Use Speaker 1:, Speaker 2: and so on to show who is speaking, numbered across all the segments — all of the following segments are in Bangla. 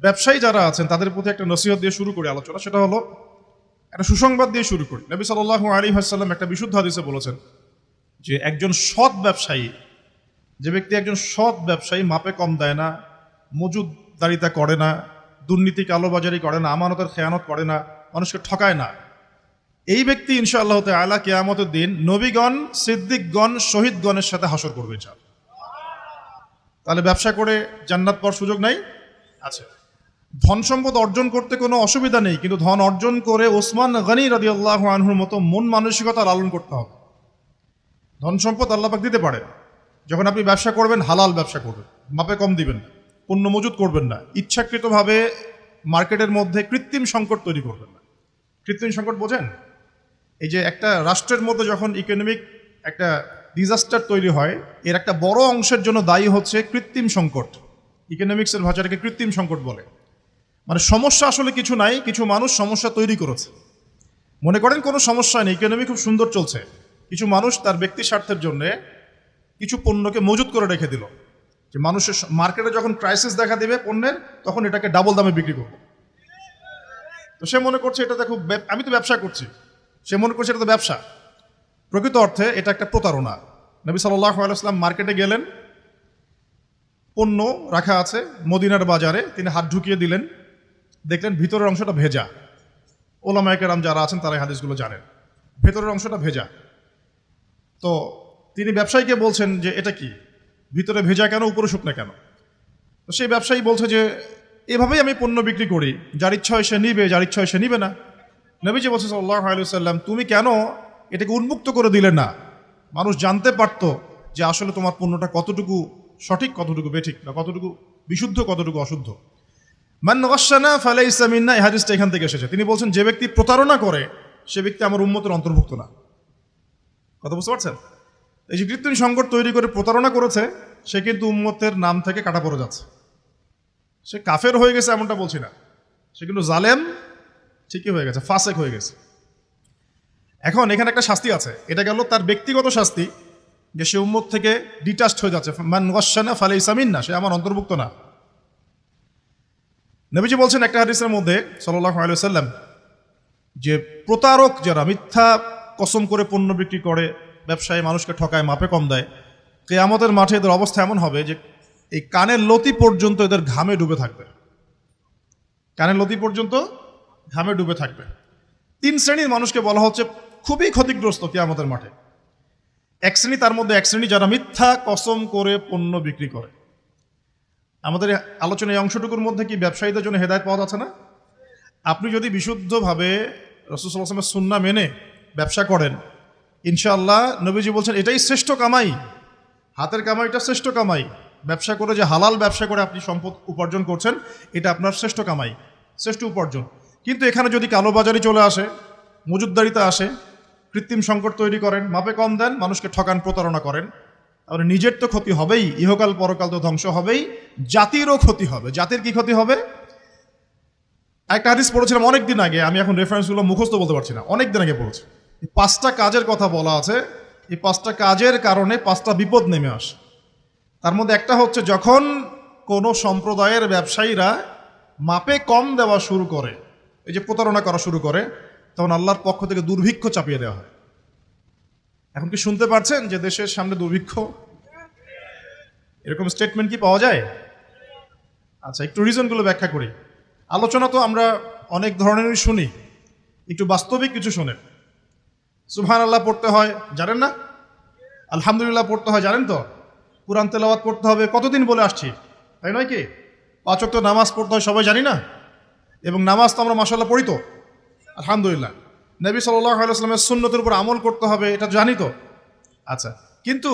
Speaker 1: ব্যবসায়ী যারা আছেন তাদের প্রতি একটা নসিহত দিয়ে শুরু করি আলোচনা। সেটা হলো একটা সুসংবাদ দিয়ে শুরু করি। নবী সাল্লাল্লাহু আলাইহি ওয়াসাল্লাম একটা বিশুদ্ধ হাদিসে বলেছেন যে একজন সৎ ব্যবসায়ী, যে ব্যক্তি একজন সৎ ব্যবসায়ী, মাপে কম দেয় না, মজুদদারিতা করে না, দুর্নীতি কালোবাজারি করে না, আমানতের খেয়ানত করে না, মানুষকে ঠকায় না, এই ব্যক্তি ইনশাআল্লাহ তাআলা কিয়ামতের দিন নবীগণ, সিদ্দিকগণ, শহীদগণের সাথে হাসর করবে ইনশাআল্লাহ। তাহলে ব্যবসা করে জান্নাত পাওয়ার সুযোগ নাই? আছে। ধন সম্পদ অর্জন করতে কোনো অসুবিধা নেই, কিন্তু ধন অর্জন করে ওসমান গনি রাদিয়াল্লাহু আনহুর মতো মন মানসিকতা লালন করতে হবে। ধন সম্পদ আল্লাহ পাক দিতে পারে। যখন আপনি ব্যবসা করবেন, হালাল ব্যবসা করবেন, মাপে কম দিবেন না, পণ্য মজুত করবেন না, ইচ্ছাকৃতভাবে মার্কেটের মধ্যে কৃত্রিম সংকট তৈরি করবেন না। কৃত্রিম সংকট বোঝেন? এই যে একটা রাষ্ট্রের মধ্যে যখন ইকোনমিক একটা ডিজাস্টার তৈরি হয়, এর একটা বড় অংশের জন্য দায়ী হচ্ছে কৃত্রিম সংকট। ইকোনমিক্সের ভাষাটাকে কৃত্রিম সংকট বলে। মানে সমস্যা আসলে কিছু নাই, কিছু মানুষ সমস্যা তৈরি করেছে। মনে করেন কোনো সমস্যা নেই, ইকোনমি খুব সুন্দর চলছে, কিছু মানুষ তার ব্যক্তি স্বার্থের জন্যে কিছু পণ্যকে মজুত করে রেখে দিল, যে মানুষের মার্কেটে যখন ক্রাইসিস দেখা দিবে পণ্যের, তখন এটাকে ডাবল দামে বিক্রি করবে। তো সে মনে করছে এটাতে খুব, আমি তো ব্যবসা করছি, সে মনে করছে এটা তো ব্যবসা। প্রকৃত অর্থে এটা একটা প্রতারণা। নবী সাল্লাল্লাহু আলাইহি ওয়াসাল্লাম মার্কেটে গেলেন, পণ্য রাখা আছে মদিনার বাজারে, তিনি হাত ঢুকিয়ে দিলেন, দেখলেন ভিতরের অংশটা ভেজা। ওলামায়ে কেরাম যারা আছেন তারা এই হাদিসগুলো জানেন, ভেতরের অংশটা ভেজা। তো তিনি ব্যবসায়ীকে বলছেন যে এটা কি, ভিতরে ভেজা কেন, উপরে শুকনো কেন? তো সেই ব্যবসায়ী বলছে যে এভাবেই আমি পণ্য বিক্রি করি, যার ইচ্ছা হয় সে নিবে, যার ইচ্ছা হয় সে নিবে না। নবীজি বলছেন সাল্লাল্লাহু আলাইহি ওয়াসাল্লাম, তুমি কেন এটাকে উন্মুক্ত করে দিলে না? মানুষ জানতে পারতো যে আসলে তোমার পণ্যটা কতটুকু সঠিক, কতটুকু বেঠিক, বা কতটুকু বিশুদ্ধ, কতটুকু অশুদ্ধ। মান গাশশানা ফালাইসা মিন্না, এই হাদিসটা এখান থেকে এসেছে। তিনি বলছেন যে ব্যক্তি প্রতারণা করে সে ব্যক্তি আমার উম্মতের অন্তর্ভুক্ত না। কথা বুঝতে পারছেন? এই যে কৃত্রিম সংকট তৈরি করে প্রতারণা করেছে, সে কিন্তু উম্মতের নাম থেকে কাটা পড়ে যাচ্ছে। সে কাফের হয়ে গেছে এমনটা বলছি না, সে কিন্তু জালেম ঠিকই হয়ে গেছে, ফাসেক হয়ে গেছে। এখন এখানে একটা শাস্তি আছে, এটা গেল তার ব্যক্তিগত শাস্তি, যে সে উম্মত থেকে ডিটাচড হয়ে যাচ্ছে। মান গাশশানা ফালাইসা মিন্না, সে আমার অন্তর্ভুক্ত না। নবীজি বলছেন একটা হাদিসের মধ্যে সাল্লাল্লাহু আলাইহি ওয়াসাল্লাম, যে প্রতারক যারা মিথ্যা কসম করে পণ্য বিক্রি করে, ব্যবসায়ী মানুষকে ঠকায়, মাপে কম দেয়, কিয়ামতের মাঠে এদের অবস্থা এমন হবে যে এই কানের লতি পর্যন্ত এদের ঘামে ডুবে থাকবে। কানের লতি পর্যন্ত ঘামে ডুবে থাকবে। তিন শ্রেণীর মানুষকে বলা হচ্ছে খুবই ক্ষতিগ্রস্ত কিয়ামতের মাঠে। এক শ্রেণী, তার মধ্যে এক শ্রেণী যারা মিথ্যা কসম করে পণ্য বিক্রি করে। আমাদের আলোচনা এই অংশটুকুর মধ্যে কি ব্যবসায়ীদের জন্য হেদায়েত পাওয়া যাচ্ছে না? আপনি যদি বিশুদ্ধভাবে রাসূল সাল্লাল্লাহু আলাইহি ওয়াসাল্লামের সুন্নাহ মেনে ব্যবসা করেন, ইনশাআল্লাহ নবীজি বলছেন এটাই শ্রেষ্ঠ কামাই, হাতের কামাইটা শ্রেষ্ঠ কামাই। ব্যবসা করে, যে হালাল ব্যবসা করে আপনি সম্পদ উপার্জন করছেন, এটা আপনার শ্রেষ্ঠ কামাই, শ্রেষ্ঠ উপার্জন। কিন্তু এখানে যদি কালোবাজারি চলে আসে, মজুদদারিতা আসে, কৃত্রিম সংকট তৈরি করেন, মাপে কম দেন, মানুষকে ঠকান, প্রতারণা করেন, তাহলে নিজের তো ক্ষতি হবেই, ইহকাল পরকাল তো ধ্বংস হবেই, জাতিরও ক্ষতি হবে। জাতির কি ক্ষতি হবে? একটা হাদিস পড়েছিলাম অনেক দিন আগে, আমি এখন রেফারেন্সগুলো মুখস্থ বলতে পারছি না, অনেক দিন আগে পড়েছি। এই 5টা কাজের কথা বলা আছে, এই 5টা কাজের কারণে 5টা বিপদ নেমে আসে। তার মধ্যে একটা হচ্ছে যখন কোনো সম্প্রদায়ের ব্যবসায়ীরা মাপে কম দেওয়া শুরু করে, এই যে প্রতারণা করা শুরু করে, তখন আল্লাহর পক্ষ থেকে দুর্ভিক্ষ চাপিয়ে দেওয়া হয়। এখন কি শুনতে পারছেন যে দেশের সামনে দুর্ভিক্ষ? এরকম স্টেটমেন্ট কি পাওয়া যায়? আচ্ছা, একটু রিজনগুলো ব্যাখ্যা করি। আলোচনা তো আমরা অনেক ধরনেরই শুনি, একটু বাস্তবিক কিছু শোনেন। সুবহানাল্লাহ পড়তে হয়, জানেন না? আলহামদুলিল্লাহ পড়তে হয়, জানেন তো? কুরআন তেলাওয়াত করতে হবে, কতদিন বলে আসছি, তাই নয় কি? 5 ওয়াক্ত নামাজ পড়তে হয়, সবাই জানি না? এবং নামাজ তো আমরা মাশাআল্লাহ পড়ি তো, আলহামদুলিল্লাহ। নবী সাল্লাল্লাহু আলাইহি ওয়াসাল্লামের সুন্নতের উপর আমল করতে হবে, এটা জানি তো। আচ্ছা, কিন্তু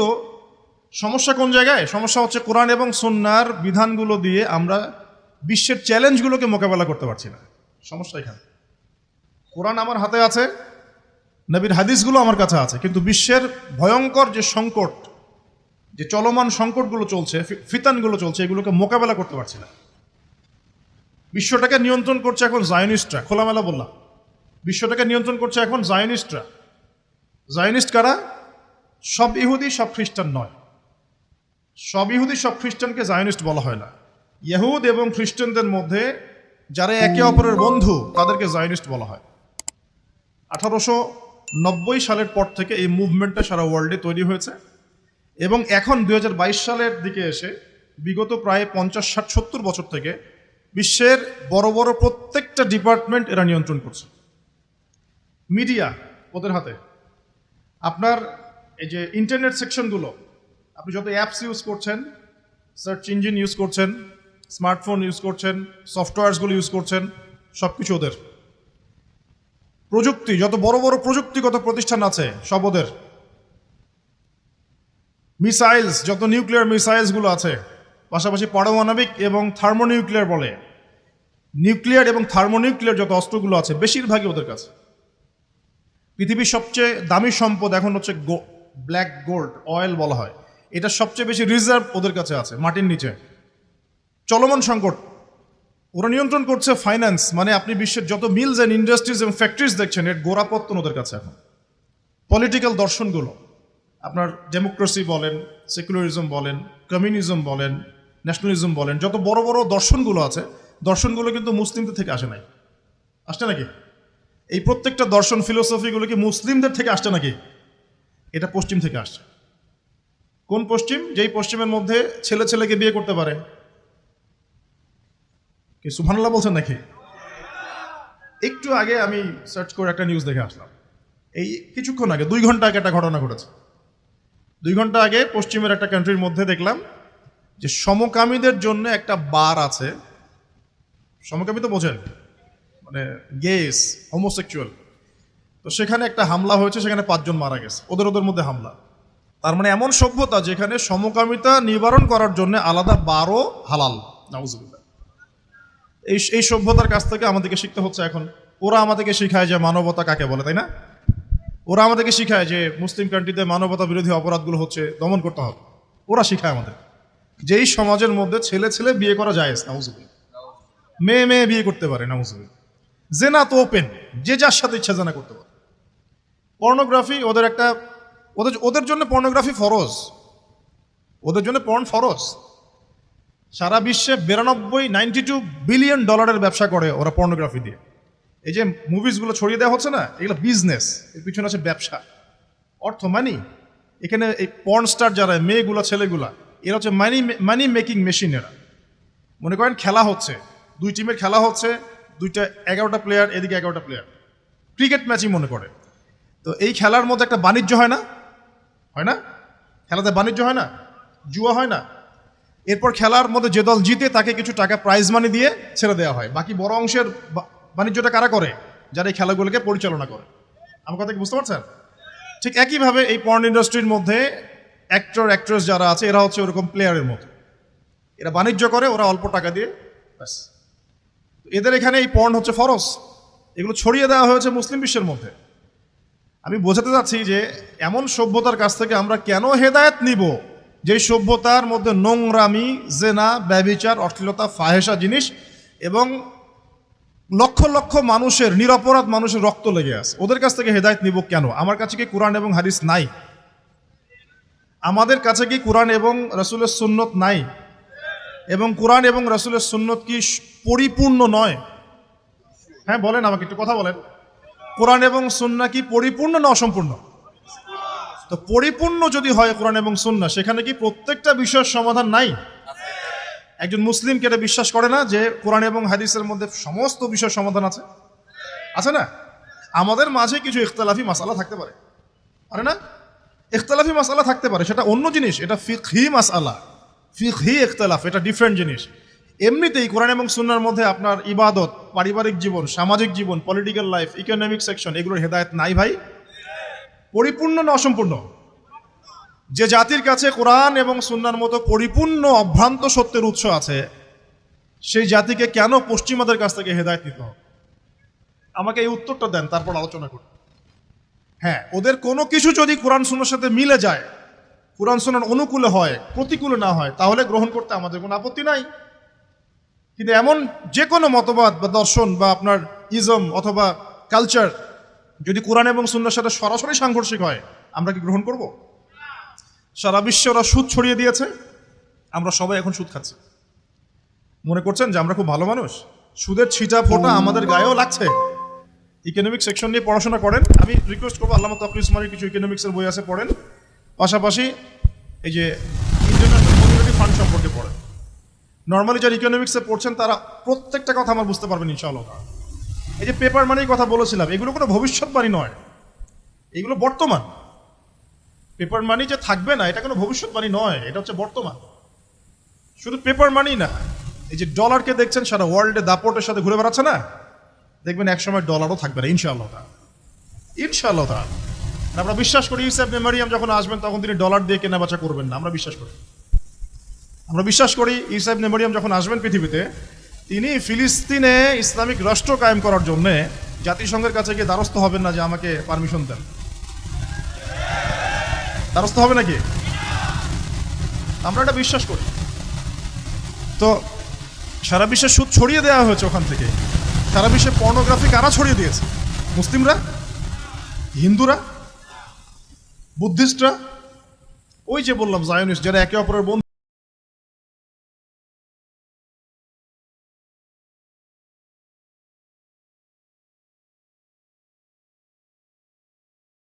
Speaker 1: সমস্যা কোন জায়গায়? সমস্যা হচ্ছে কোরআন এবং সুন্নাহর বিধানগুলো দিয়ে আমরা বিশ্বের চ্যালেঞ্জগুলোকে মোকাবেলা করতে পারছি না। সমস্যা এখানে। কোরআন আমার হাতে আছে, নবীর হাদিসগুলো আমার কাছে আছে, কিন্তু বিশ্বের ভয়ঙ্কর যে সংকট, যে চলমান সংকটগুলো চলছে, ফিতানগুলো চলছে, এগুলোকে মোকাবেলা করতে পারছি না। বিশ্বটাকে নিয়ন্ত্রণ করছে এখন জায়নিস্টরা, খোলামেলা বললাম, বিশ্বটাকে নিয়ন্ত্রণ করছে এখন জায়নিস্টরা। জায়নিস্ট কারা? সব ইহুদি, সব খ্রিস্টান নয়। সব ইহুদি, সব খ্রিস্টানকে জায়নিস্ট বলা হয় না। ইহুদ এবং খ্রিস্টানদের মধ্যে যারা একে অপরের বন্ধু তাদেরকে জায়নিস্ট বলা হয়। 1890 সালের পর থেকে এই মুভমেন্টটা সারা ওয়ার্ল্ডে তৈরি হয়েছে এবং এখন 2022 সালের দিকে এসে বিগত প্রায় 50, 60, 70 বছর থেকে বিশ্বের বড় বড় প্রত্যেকটা ডিপার্টমেন্ট এরা নিয়ন্ত্রণ করছে। মিডিয়া ওদের হাতে, আপনার এই যে ইন্টারনেট সেকশনগুলো, আপনি যত অ্যাপস ইউজ করছেন, সার্চ ইঞ্জিন ইউজ করছেন, স্মার্টফোন ইউজ করছেন, সফটওয়্যারসগুলো ইউজ করছেন, সব কিছু ওদের। প্রযুক্তি, যত বড় বড় প্রযুক্তিগত প্রতিষ্ঠান আছে সব ওদের। মিসাইলস, যত নিউক্লিয়ার মিসাইলসগুলো আছে, পাশাপাশি পারমাণবিক এবং থার্মোনিউক্লিয়ার বলে, নিউক্লিয়ার এবং থার্মোনিউক্লিয়ার যত অস্ত্রগুলো আছে বেশিরভাগই ওদের কাছে। পৃথিবীর সবচেয়ে দামি সম্পদ এখন হচ্ছে ব্ল্যাক গোল্ড, অয়েল বলা হয়, এটা সবচেয়ে বেশি রিজার্ভ ওদের কাছে আছে মাটির নিচে। চলমান সংকট, ওরা নিয়ন্ত্রণ করছে ফাইন্যান্স, মানে আপনি বিশ্বের যত মিলস অ্যান্ড ইন্ডাস্ট্রিজ এবং ফ্যাক্টরিজ দেখছেন এর গোড়াপত্তন ওদের কাছে এখন। পলিটিক্যাল দর্শনগুলো, আপনার ডেমোক্রেসি বলেন, সেকুলারিজম বলেন, কমিউনিজম বলেন, ন্যাশনালিজম বলেন, যত বড় বড় দর্শনগুলো আছে, দর্শনগুলো কিন্তু মুসলিমদের থেকে আসে নাই। আসছে নাকি? এই প্রত্যেকটা দর্শন, ফিলোসফিগুলো কি মুসলিমদের থেকে আসছে নাকি? এটা পশ্চিম থেকে আসছে। কোন পশ্চিম? যেই পশ্চিমের মধ্যে ছেলে ছেলেকে বিয়ে করতে পারে। কি সুবহানাল্লাহ বলছেন নাকি? একটু আগে আমি সার্চ করে একটা নিউজ দেখে আসলাম, এই কিছুক্ষণ আগে, 2 ঘন্টা আগে একটা ঘটনা ঘটেছে। 2 ঘন্টা আগে পশ্চিমের একটা কান্ট্রির মধ্যে দেখলাম যে সমকামীদের জন্য একটা বার আছে। সমকামী তো বোঝেন, মানে গেস, হোমোসেক্সুয়াল। তো সেখানে একটা হামলা হয়েছে, সেখানে 5 জন মারা গেছে, ওদের মধ্যে হামলা। তার মানে এমন সভ্যতা যেখানে সমকামিতা নিবারণ করার জন্য আলাদা বারও হালাল। নাউজুবিল্লাহ। এই সভ্যতার কাছ থেকে আমাদেরকে শিখতে হচ্ছে এখন। ওরা আমাদেরকে শিখায় যে মানবতা কাকে বলে, তাই না? ওরা আমাদেরকে শিখায় যে মুসলিম কান্ট্রিতে মানবতা বিরোধী অপরাধগুলো হচ্ছে, দমন করতে হবে। ওরা শিখায় আমাদের যেই সমাজের মধ্যে ছেলে ছেলে বিয়ে করা যায়, নাউজুবিল্লাহ, মেয়ে মেয়ে বিয়ে করতে পারে, নাউজুবিল্লাহ। জেনা তো ওপেন, যে যার সাথে ইচ্ছা জেনা করতে পারে। পর্নোগ্রাফি ওদের জন্য পর্নোগ্রাফি ফরজ, ওদের জন্য পর্ন ফরজ। সারা বিশ্বে 92 বিলিয়ন ডলারের ব্যবসা করে ওরা পর্নোগ্রাফি দিয়ে। এই যে মুভিজগুলো ছড়িয়ে দেওয়া হচ্ছে না, এগুলো বিজনেস, এর পিছনে আছে ব্যবসা, অর্থ, মানি। এখানে এই পর্ন স্টার যারা মেয়েগুলা ছেলেগুলা, এরা হচ্ছে মানি মেকিং মেশিন। এরা মনে করেন খেলা হচ্ছে, 2 টিমের খেলা হচ্ছে, 11টা প্লেয়ার, এদিকে 11টা প্লেয়ার, ক্রিকেট ম্যাচই মনে করে। তো এই খেলার মধ্যে একটা বাণিজ্য হয় না? হয় না? খেলাতে বাণিজ্য হয় না? জুয়া হয় না? এরপর খেলার মধ্যে যে দল জিতে তাকে কিছু টাকা প্রাইজ মানি দিয়ে ছেড়ে দেওয়া হয়। বাকি বড় অংশের বাণিজ্যটা কারা করে? যারা এই খেলাগুলোকে পরিচালনা করে। আমার কথা কি বুঝতে পারছেন? ঠিক একইভাবে এই পর্ন ইন্ডাস্ট্রির মধ্যে অ্যাক্টর অ্যাক্ট্রেস যারা আছে এরা হচ্ছে ওরকম প্লেয়ারের মতো। এরা বাণিজ্য করে, ওরা অল্প টাকা দিয়ে, ব্যাস। এদের এখানে এই পর্ন হচ্ছে ফরজ। এগুলো ছড়িয়ে দেওয়া হয়েছে মুসলিম বিশ্বের মধ্যে। আমি বোঝাতে চাচ্ছি যে এমন সভ্যতার কাছ থেকে আমরা কেন হেদায়েত নিব যে সভ্যতার মধ্যে নোংরামি, জেনা, ব্যভিচার, অশ্লীলতা, ফাহেসা জিনিস এবং লক্ষ লক্ষ মানুষের, নিরপরাধ মানুষের রক্ত লেগে আছে। ওদের কাছ থেকে হেদায়েত নিব কেন? আমার কাছে কি কোরআন এবং হাদিস নাই? আমাদের কাছে কি কোরআন এবং রাসূলের সুন্নত নাই? এবং কোরআন এবং রাসূলের সুন্নত কি পরিপূর্ণ নয়? হ্যাঁ বলেন, আমাকে একটু কথা বলেন। কোরআন এবং সুন্নাহ কি পরিপূর্ণ না অসম্পূর্ণ? তো পরিপূর্ণ যদি হয় কোরআন এবং সুন্নাহ, সেখানে কি প্রত্যেকটা বিষয়ের সমাধান নাই? একজন মুসলিম কি এটা বিশ্বাস করে না যে কোরআন এবং হাদিসের মধ্যে সমস্ত বিষয়ের সমাধান আছে? আছে না? আমাদের মাঝে কিছু ইখতিলাফি মাসালা থাকতে পারে, আরে না? ইখতিলাফি মাসালা থাকতে পারে, সেটা অন্য জিনিস। এটা ফিকহি মাসালা, ফিকহি ইখতিলাফ, এটা ডিফারেন্ট জিনিস। এমনিতেই কোরআন এবং সুন্নাহর মধ্যে আপনার ইবাদত, পারিবারিক জীবন, সামাজিক জীবন, পলিটিক্যাল লাইফ, ইকোনমিক সেকশন, এগুলোর হেদায়েত নাই ভাই। পরিপূর্ণ না অসম্পূর্ণ? যে জাতির কাছে কোরআন এবং সুন্নাহর মতো পরিপূর্ণ অভ্রান্ত সত্যের উৎস আছে, সেই জাতিকে কেন পশ্চিমাদের কাছ থেকে হেদায়েত নিতে হবে? আমাকে এই উত্তরটা দেন, তারপর আলোচনা করি। হ্যাঁ, ওদের কোনো কিছু যদি কোরআন সুন্নাহর সাথে মিলে যায়, কোরআন সুন্নাহর অনুকূলে হয়, প্রতিকূলে না হয়, তাহলে গ্রহণ করতে আমাদের কোনো আপত্তি নাই। কিন্তু এমন যে কোনো মতবাদ বা দর্শন বা আপনার ইজম অথবা কালচার যদি কোরআন এবং সুন্নাহর সাথে সরাসরি সাংঘর্ষিক হয়, আমরা কি গ্রহণ করব? সারা বিশ্বে ওরা সুদ ছড়িয়ে দিয়েছে, আমরা সবাই এখন সুদ খাচ্ছি। মনে করছেন যে আমরা খুব ভালো মানুষ? সুদের ছিটা ফোঁটা আমাদের গায়েও লাগছে। ইকোনমিক সেকশন নিয়ে পড়াশোনা করেন, আমি রিকোয়েস্ট করবো আল্লামা তকরি উসমানীর কিছু ইকোনমিক্সের বই আছে পড়েন, পাশাপাশি এই যে ইন্টারন্যাশনাল কমিউনিটি ফান্ড সম্পর্কে পড়েন। নর্মালি যারা ইকোনমিক্সে পড়ছেন তারা প্রত্যেকটা কথা আমার বুঝতে পারবেন ইনশাআল্লাহ। এই যে পেপার মানির কথা বলেছিলাম, এগুলো কোনো ভবিষ্যৎবাণী নয়, এগুলো বর্তমান। পেপার মানি যে থাকবে না এটা কোনো ভবিষ্যৎবাণী নয়, এটা হচ্ছে বর্তমান। শুধু পেপার মানি না, এই যে ডলারকে দেখছেন সারা ওয়ার্ল্ডে দাপটের সাথে ঘুরে বেড়াচ্ছে না, দেখবেন একসময় ডলারও থাকবে না ইনশাআল্লাহ। ইনশাআল্লাহ আমরা বিশ্বাস করি ঈসা ইবনে মারইয়াম যখন আসবেন তখন তিনি ডলার দিয়ে কেনাবেচা করবেন না, আমরা বিশ্বাস করি। আমরা বিশ্বাস করি ঈসা ইবনে মারইয়াম যখন আসবেন পৃথিবীতে, তিনি ফিলিস্তিনে ইসলামিক রাষ্ট্র কায়েম করার জন্য জাতিসংঘের কাছে গিয়ে দ্বারস্থ হবেন না যে আমাকে পারমিশন দেন। দ্বারস্থ হবে নাকি? আমরা এটা বিশ্বাস করি। তো সারা বিশ্বে সুদ ছড়িয়ে দেওয়া হয়েছে ওখান থেকে। সারা বিশ্বে পর্নোগ্রাফি কারা ছড়িয়ে দিয়েছে? মুসলিমরা, হিন্দুরা, বুদ্ধিস্টরা, ওই যে বললাম জায়নিস্ট, যারা একে অপরের বন্ধু।